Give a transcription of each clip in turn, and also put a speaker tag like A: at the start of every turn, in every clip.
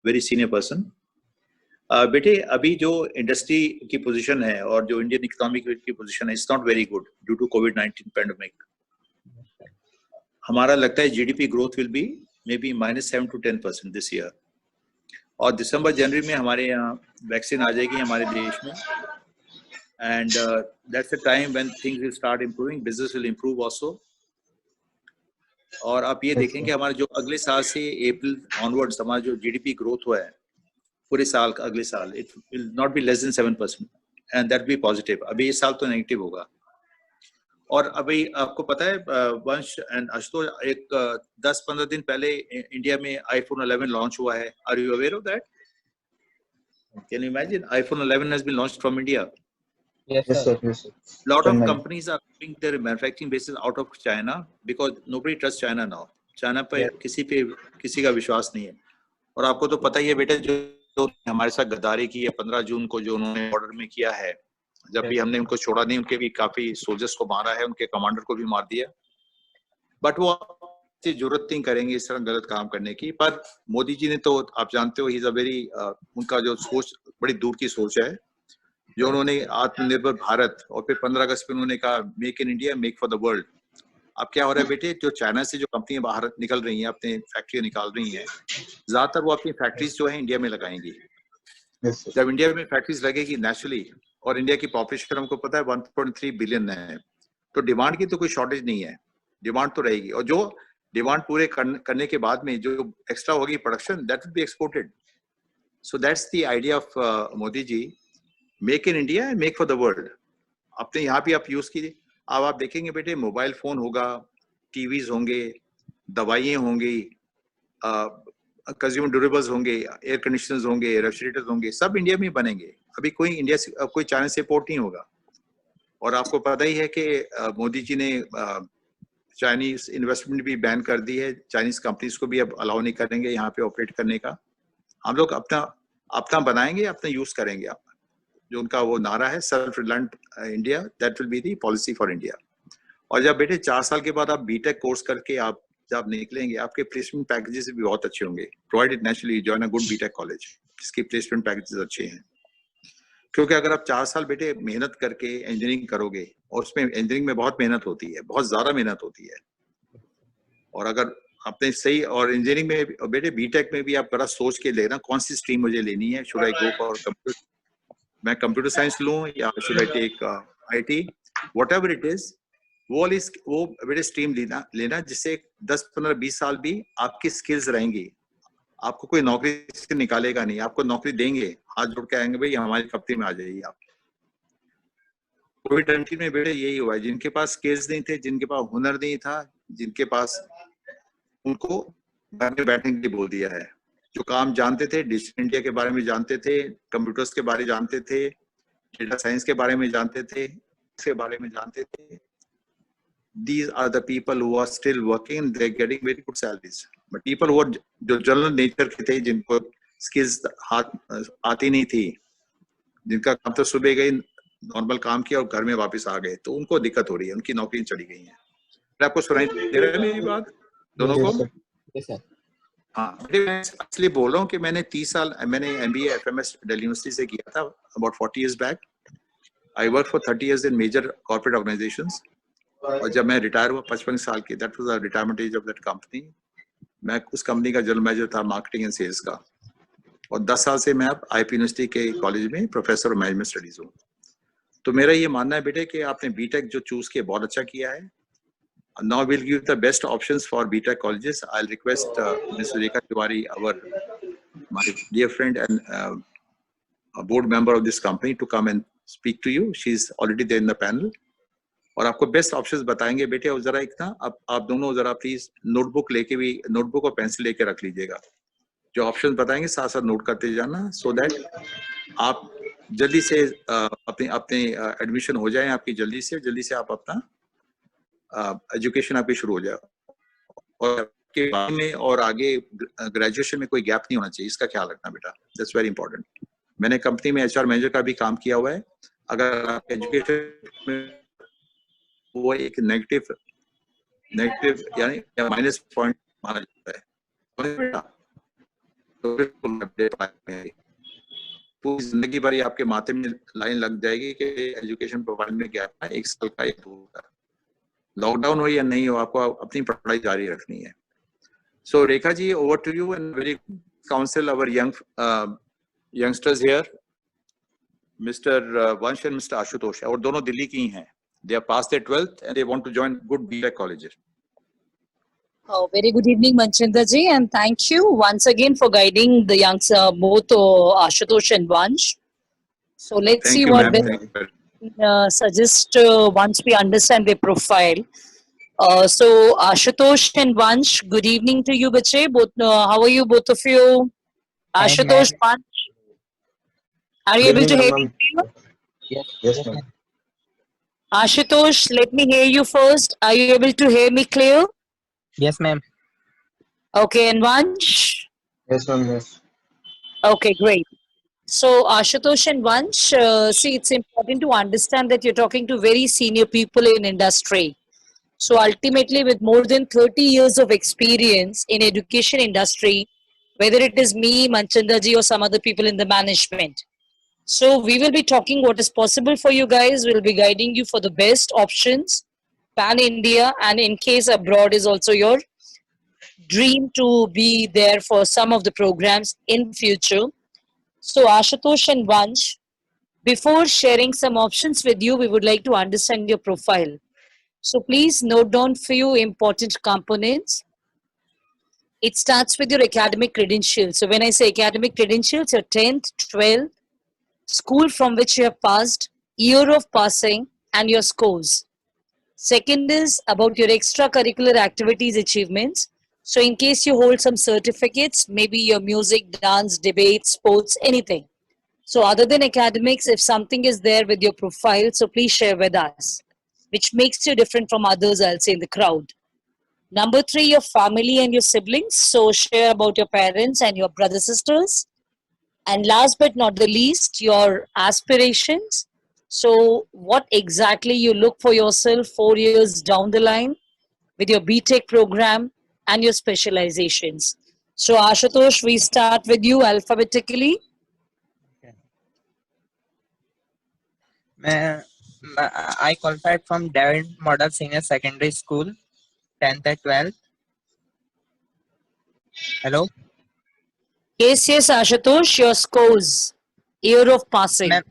A: very senior person. बेटे अभी जो इंडस्ट्री की पोजीशन है और जो इंडियन इकोनॉमिक की पोजीशन है, it's not very good due to कोविड-19 पैंडेमिक. हमारा लगता है GDP growth will be maybe -7 to 10% this year. और दिसंबर जनवरी में हमारे यहाँ वैक्सीन आ जाएगी हमारे देश में, and that's the time when things will start improving, business will improve also. और आप ये देखेंगे हमारे जो अगले साल से अप्रैल ऑनवर्ड्स हमारा जो जीडीपी ग्रोथ हुआ है पूरे साल का, अगले साल it will not be less than 7% and that be positive. अभी इस साल तो नेगेटिव होगा. और अभी आपको पता है वंश एंड आशुतोष, एक 10-15 दिन पहले इंडिया में iPhone 11 लॉन्च हुआ है. Are you aware of that? Can you imagine iPhone 11 has been launched from India.
B: Yes, sir. Yes, sir.
A: Lot of companies are doing their manufacturing bases out of China because nobody trusts China now. China पे किसी का विश्वास नहीं है. और आपको तो पता ही है बेटा, जो हमारे साथ गद्दारी की है 15 जून को, जो उन्होंने बॉर्डर में किया है, जब भी हमने उनको छोड़ा नहीं, उनके भी काफी सोल्जर्स को मारा है, उनके कमांडर को भी मार दिया. बट वो जरूरत नहीं करेंगे इस तरह गलत काम करने की. पर मोदी जी ने तो आप जानते हो, ही इज अ वेरी, उनका जो सोच बड़ी दूर की सोच है, जो उन्होंने आत्मनिर्भर भारत और फिर 15 अगस्त पे उन्होंने कहा make in India make for the world. अब क्या हो रहा है बेटे, जो चाइना से जो कंपनियां बाहर निकल रही हैं, अपने फैक्ट्री निकाल रही हैं, ज्यादातर वो अपनी फैक्ट्रीज जो है इंडिया में लगाएंगी. जब इंडिया में फैक्ट्रीज लगेगी नेचुरली, और इंडिया की पॉपुलेशन हमको पता है 1.3 बिलियन है, तो डिमांड की तो कोई शॉर्टेज नहीं है, डिमांड तो रहेगी. और जो डिमांड पूरे करने के बाद में जो एक्स्ट्रा होगी production, that will be exported. So that's the idea of Modi ji, make in India and make for the world. अपने यहाँ भी आप यूज कीजिए. अब आप देखेंगे बेटे, मोबाइल फोन होगा, टीवीज होंगे, दवाइयाँ होंगी, कंज्यूमर ड्यूरेबल्स होंगे, एयर कंडीशनर्स होंगे, रेफ्रिजरेटर्स होंगे, सब इंडिया में बनेंगे. अभी कोई इंडिया से, कोई चाइना से इम्पोर्ट नहीं होगा. और आपको पता ही है कि मोदी जी ने चाइनीज इन्वेस्टमेंट भी बैन कर दी है. चाइनीज कंपनीज को भी अब अलाउ नहीं करेंगे यहाँ पे ऑपरेट करने का. हम लोग अपना बनाएंगे, अपना यूज करेंगे. जो उनका वो नारा है, self reliant India, that will be the policy for India. और जब बेटे 4 साल के बाद आप बीटेक कोर्स करके आप जब निकलेंगे, आपके प्लेसमेंट पैकेजेस भी बहुत अच्छे होंगे. Provided naturally join a good BTech college, जिसकी प्लेसमेंट पैकेजेस अच्छे हैं. क्योंकि अगर आप 4 साल बेटे मेहनत करके इंजीनियरिंग करोगे, और उसमें इंजीनियरिंग में बहुत मेहनत होती है, बहुत ज्यादा मेहनत होती है. और अगर आपने सही, और इंजीनियरिंग में बेटे बीटेक में भी आप बड़ा सोच के लेना कौन सी स्ट्रीम मुझे लेनी है. Should I go for computer, मैं कंप्यूटर साइंस लूं, या should I take IT, whatever it is. वो बेटे स्ट्रीम लेना जिससे 10-15-20 साल भी आपकी स्किल्स रहेंगी. आपको कोई नौकरी से निकालेगा नहीं, आपको नौकरी देंगे, हाथ जोड़ के आएंगे, भाई हमारी कंपनी में आ जाइए आप. कोविड-19 में बेटे यही हुआ है, जिनके पास स्किल्स नहीं थे, जिनके पास हुनर नहीं था, जिनके पास, उनको घर में बैठने के लिए बोल दिया है. जो काम जानते थे, डिजिटल इंडिया के बारे में जानते थे, कंप्यूटर्स के बारे में जानते थे, डेटा साइंस के बारे में जानते थे, इसके बारे में जानते थे, these are the people who are still working and they're getting very good salaries. But people who are जो जनरल नेचर के थे, जिनको स्किल्स आती नहीं थी, जिनका काम तो सुबह गए नॉर्मल काम किया और घर में वापस आ गए, तो उनको दिक्कत हो रही है, उनकी नौकरी चली गई है. आपको सुनाई दे रहा है मेरी बात दोनों को? हाँ, मैं इसलिए बोल रहा हूँ कि मैंने 30 साल मैंने MBA FMS दिल्ली यूनिवर्सिटी से किया था, about 40 years back. I worked for 30 years in major corporate organizations. और जब मैं रिटायर हुआ 55 साल की, that was the retirement age of that company. मैं उस कंपनी का जनरल मैनेजर था मार्केटिंग एंड सेल्स का. और 10 साल से मैं अब IP यूनिवर्सिटी के कॉलेज में प्रोफेसर ऑफ मैनेजमेंट स्टडीज हूँ. तो मेरा ये मानना है बेटे कि आपने बीटेक जो चूज किया बहुत अच्छा किया है. Now we'll give the best options for BTech colleges. I'll request Ms. Rekha Tiwari, my dear friend and a board member of this company, to come and speak to you. She's already there in the panel. और आपको best options बताएंगे बेटे. और जरा एक ना आप दोनों जरा प्लीज नोटबुक और पेंसिल लेके रख लीजिएगा. जो ऑप्शंस बताएंगे साथ साथ नोट करते जाना, सो दैट आप जल्दी से अपने एडमिशन हो जाए आपकी, जल्दी से आप अपना एजुकेशन आपकी शुरू हो जाए. और के बाद में और आगे ग्रेजुएशन में कोई गैप नहीं होना चाहिए, इसका ख्याल रखना बेटा. That's very important. मैंने कंपनी में HR मैनेजर का भी काम किया हुआ है. अगर आप एजुकेशन में वो एक नेगेटिव यानी माइनस पॉइंट माना जाता है बेटा. तो बिल्कुल पढ़ाई में पूरी जिंदगी भर ये आपके माथे में लाइन लग जाएगी कि एजुकेशन प्रोफाइल में गैप है 1 साल का या 2 का। लॉकडाउन हो या नहीं हो, आपको अपनी पढ़ाई जारी रखनी है। So Rekha ji, over to you and very counsel our youngsters here, mister Vansh and mister Ashutosh, और दोनों दिल्ली की ही हैं। They are past their 12th and they want to join good BTech colleges.
C: Oh, very good evening, Manchinder ji, and thank you once again for guiding the youngs, both Ashutosh and Vansh. So let's
A: Thank
C: see
A: you,
C: what
A: ma'am.
C: they suggest once we understand their profile. So Ashutosh and Vansh, good evening to you, bache. Both, how are you, both of you? Ashutosh, Vansh, are you
B: Good
C: able to
B: evening,
C: hear
B: ma'am.
C: me clear?
B: Yes, ma'am.
C: Ashutosh, let me hear you first. Are you able to hear me clear?
D: Yes, ma'am.
C: Okay, and Vansh?
B: Yes, ma'am. Yes.
C: Okay, great. So, Ashutosh and Vansh, see, it's important to understand that you're talking to very senior people in industry. So, ultimately, with more than 30 years of experience in education industry, whether it is me, Manchandaji, or some other people in the management. So, we will be talking what is possible for you guys. We'll be guiding you for the best options, pan-India, and in case abroad is also your dream to be there for some of the programs in future. So, Ashutosh and Vansh, before sharing some options with you, we would like to understand your profile. So please note down few important components. It starts with your academic credentials. So when I say academic credentials, your 10th, 12th, school from which you have passed, year of passing, and your scores. Second is about your extracurricular activities achievements. So in case you hold some certificates, maybe your music, dance, debate, sports, anything. So other than academics, if something is there with your profile, so please share with us, which makes you different from others, I'll say, in the crowd. Number 3, your family and your siblings. So share about your parents and your brothers, sisters. And last but not the least, your aspirations. So what exactly you look for yourself 4 years down the line with your BTech program and your specializations. So Ashutosh, we start with you alphabetically.
D: I qualified from David Model Senior Secondary School, 10th and 12th. Hello?
C: Yes, Ashutosh, your scores, year of passing.
D: Ma'am,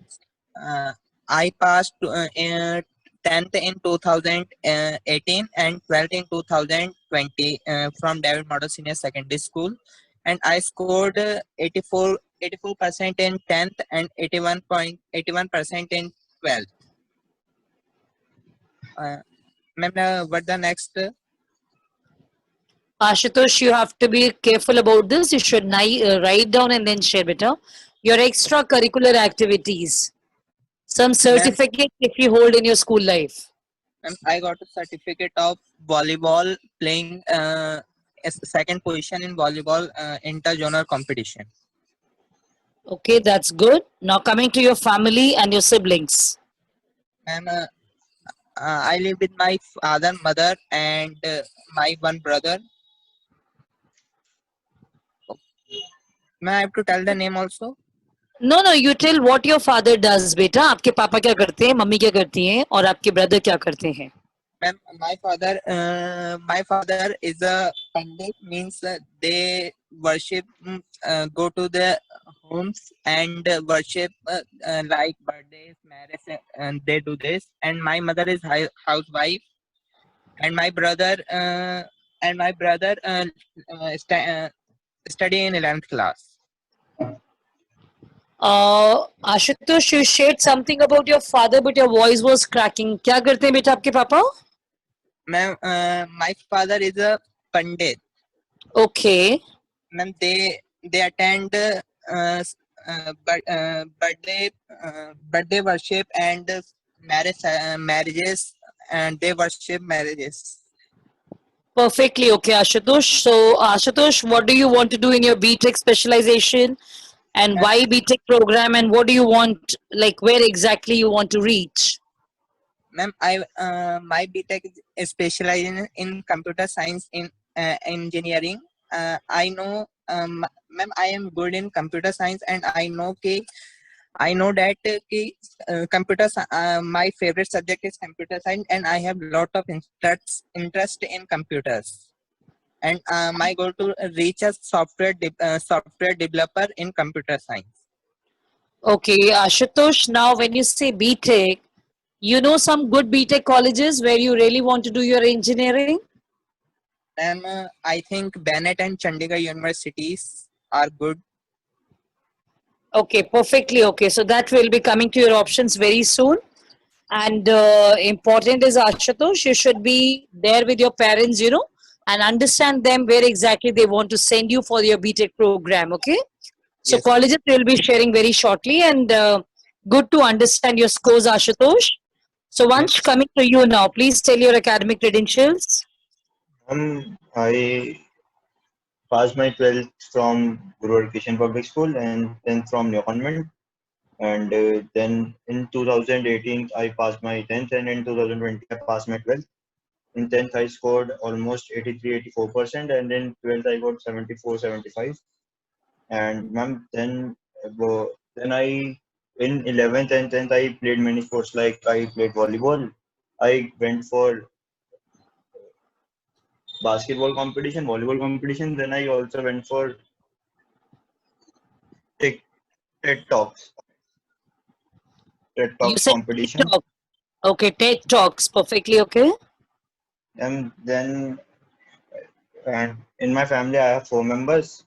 D: I passed 10th in 2018 and 12th in 2020 from David Model Senior Secondary School. And I scored 84% in 10th and 81% in 12th. Ma'am, what the next?
C: Ashutosh, you have to be careful about this. You should write down and then share better. Your extracurricular activities. Some certificate if you hold in your school life.
D: Ma'am, I got a certificate of volleyball playing second position in volleyball inter-zonal competition.
C: Okay, that's good. Now coming to your family and your siblings.
D: And I live with my father, mother, and my one brother. May I have to tell the name also?
C: No, you tell what your father does, बेटा. आपके पापा क्या करते हैं, mummy क्या करती हैं, और आपके brother क्या करते हैं?
D: Ma'am, my father is a pandit, means they worship, go to the homes and worship like birthdays, marriage, and they do this. And my mother is housewife, and my brother study in 11th class.
C: Ashutosh, you shared something about your father, but your voice was cracking. क्या करते हैं बेटा आपके पापा?
D: Ma'am, my father is a pandit.
C: Okay.
D: Ma'am, they attend birthday worship and marriages, and they worship marriages.
C: Perfectly okay, Ashutosh. So, Ashutosh, what do you want to do in your BTech specialization, and why BTech program, and what do you want, like where exactly you want to reach?
D: Ma'am, my BTech is specializing in computer science in engineering. I know ma'am, I am good in computer science, and I know that my favorite subject is computer science, and I have lot of interest in computers. And my goal to reach a software developer in computer science.
C: Okay, Ashutosh, now when you say BTech, you know some good BTech colleges where you really want to do your engineering?
D: And I think Bennett and Chandigarh universities are good.
C: Okay, perfectly okay. So that will be coming to your options very soon. And important is Ashutosh, you should be there with your parents, you know, and understand them where exactly they want to send you for your BTech program. Okay. So
D: Yes.
C: colleges will be sharing very shortly, and good to understand your scores, Ashutosh. So once
B: Yes.
C: coming to you now, please tell your academic credentials.
B: I passed my 12th from Guru Education Public School and then from New Convent. And then in 2018, I passed my 10th, and in 2020, I passed my 12th. In 10th, I scored almost 83-84%, and in 12th, I got 74-75. And ma'am, then I in 11th and 10th, I played many sports, like I played volleyball. I went for basketball competition, volleyball competition. Then I also went for TED, TED Talks, TED
C: You
B: Talks
C: said TED
B: competition.
C: Talk. Okay, TED Talks, perfectly okay.
B: And then, and in my family, I have 4 members.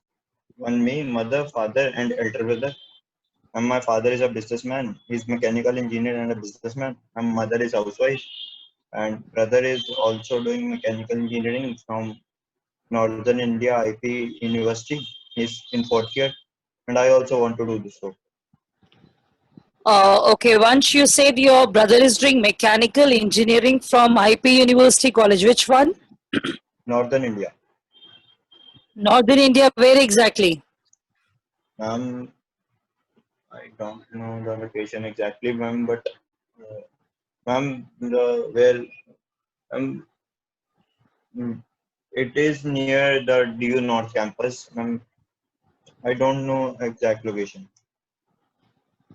B: One me, mother, father, and elder brother. And my father is a businessman. He's mechanical engineer and a businessman. And mother is housewife. And brother is also doing mechanical engineering from Northern India IP University. He's in fourth year. And I also want to do this. So,
C: Okay, once you said your brother is doing mechanical engineering from IP University College. Which one?
B: Northern India.
C: Northern India, where exactly?
B: Um, I don't know the location exactly, ma'am, but ma'am, um, mm, it is near the DU North campus. Ma'am, I don't know exact location.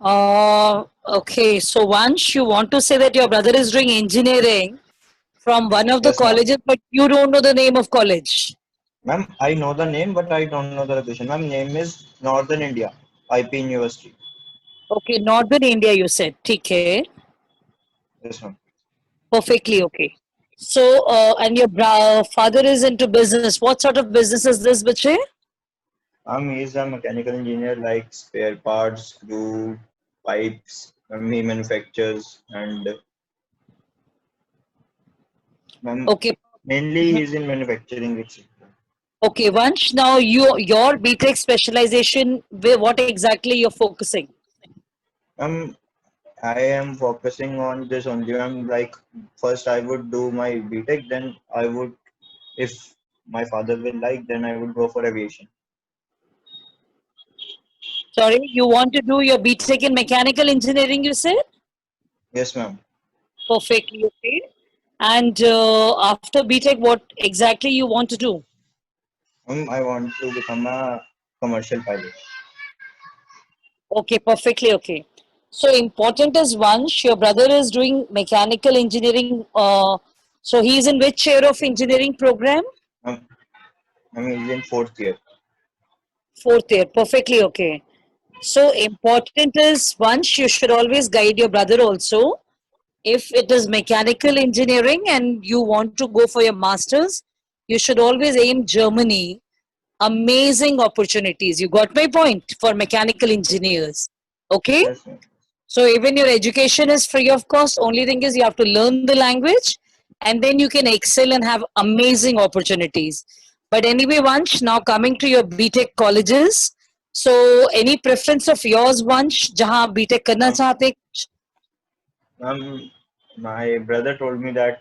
C: Okay, so once you want to say that your brother is doing engineering from one of the
B: Yes, ma'am.
C: colleges, but you don't know the name of college.
B: Ma'am, I know the name, but I don't know the location. Ma'am, name is Northern India IP University.
C: Okay, Northern India, you said. Okay,
B: Yes, ma'am.
C: perfectly okay. So, and your father is into business. What sort of business is this, Bache?
B: He is a mechanical engineer, like spare parts, screw, pipes. He manufactures, and ma'am,
C: Okay.
B: mainly
C: Mhm.
B: he's in manufacturing.
C: Okay, Vansh, now your BTech specialization, what exactly you're focusing?
B: Um, I am focusing on this only. I'm like, first I would do my BTech, then I would, if my father will like, then I would go for aviation.
C: Sorry, you want to do your BTech in mechanical engineering, you said?
B: Yes, ma'am.
C: Perfectly okay. And after BTech, what exactly you want to do?
B: I want to become a commercial pilot.
C: Okay, perfectly okay. So important is Vansh, your brother is doing mechanical engineering. So he is in which year of engineering program?
B: Um, he's in fourth year.
C: Fourth year, perfectly okay. So important is Vansh, you should always guide your brother also. If it is mechanical engineering and you want to go for your masters, you should always aim Germany. Amazing opportunities. You got my point for mechanical engineers. Okay.
B: Yes, ma'am.
C: So even your education is free of cost. Only thing is you have to learn the language, and then you can excel and have amazing opportunities. But anyway, Vansh, now coming to your BTech colleges. So any preference of yours, Vansh, जहाँ BTech करना
B: Um,
C: चाहते?
B: my brother told me that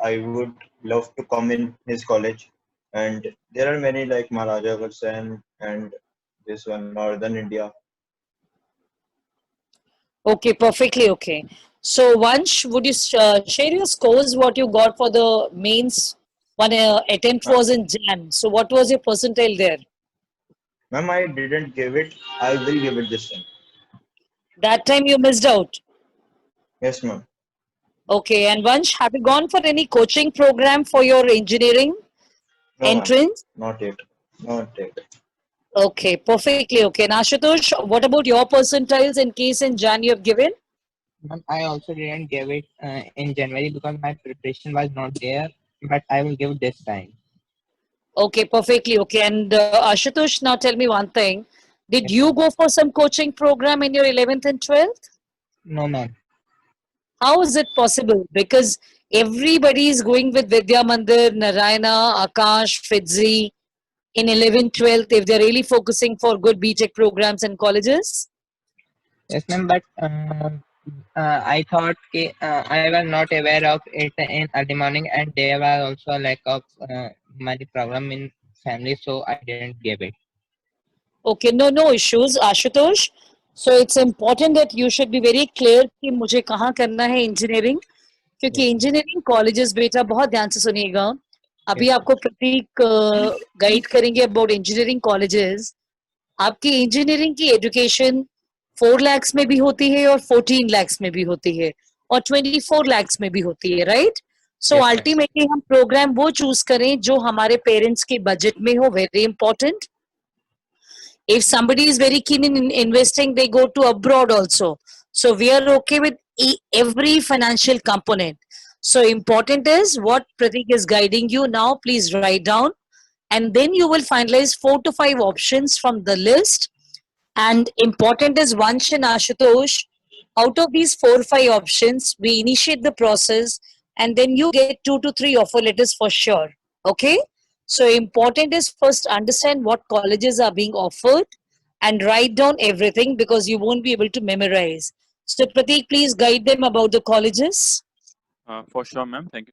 B: I would love to come in his college, and there are many like Maharaja Agharsen and this one Northern India.
C: Okay, perfectly okay. So, Vansh, would you share your scores? What you got for the mains? One attempt
B: Uh,
C: was in Jan. So, what was your percentile there?
B: Ma'am, I didn't give it. I will give it this time.
C: That time you missed out.
B: Yes, ma'am.
C: Okay, and Vansh, have you gone for any coaching program for your engineering
B: No, ma'am.
C: entrance?
B: Not yet. Not yet.
C: Okay, perfectly okay. And Ashutosh, what about your percentiles in case in Jan you have given?
D: Ma'am, I also didn't give it in January because my preparation was not there, but I will give this time.
C: Okay, perfectly okay. And Ashutosh, now tell me one thing. Did
D: Yes,
C: you
D: ma'am.
C: go for some coaching program in your 11th and 12th?
D: No, ma'am.
C: How is it possible? Because everybody is going with Vidya Mandir, Narayana, Akash, Fitzi in 11th, 12th if they're really focusing for good BTech programs and colleges.
D: Yes, ma'am. But I thought I was not aware of it in early morning, and there was also a lack of money problem in family, so I didn't give it.
C: Okay, no issues, Ashutosh. So it's important that you should be very clear कि मुझे कहाँ करना है engineering, क्योंकि
D: Yes,
C: engineering colleges बेटा बहुत ध्यान से सुनिएगा. अभी
D: yes,
C: आपको प्रतीक गाइड करेंगे अबाउट इंजीनियरिंग कॉलेजेस. आपकी इंजीनियरिंग की एजुकेशन 4 lakhs में भी होती है और 14 lakhs में भी होती है और 24 lakhs में भी होती है, राइट? सो
D: yes, ma'am.
C: अल्टीमेटली हम प्रोग्राम वो चूज करें जो हमारे पेरेंट्स के बजट में हो. Very important. If somebody is very keen in investing, they go to abroad also. So we are okay with every financial component. So important is what Pratik is guiding you now. Please write down, and then you will finalize 4 to 5 options from the list. And important is Vansh and Ashutosh. Out of these 4 or 5 options, we initiate the process, and then you get 2 to 3 offer letters for sure. Okay. So important is first understand what colleges are being offered and write down everything because you won't be able to memorize. So Pratik, please guide them about the colleges.
E: For sure, ma'am. Thank you.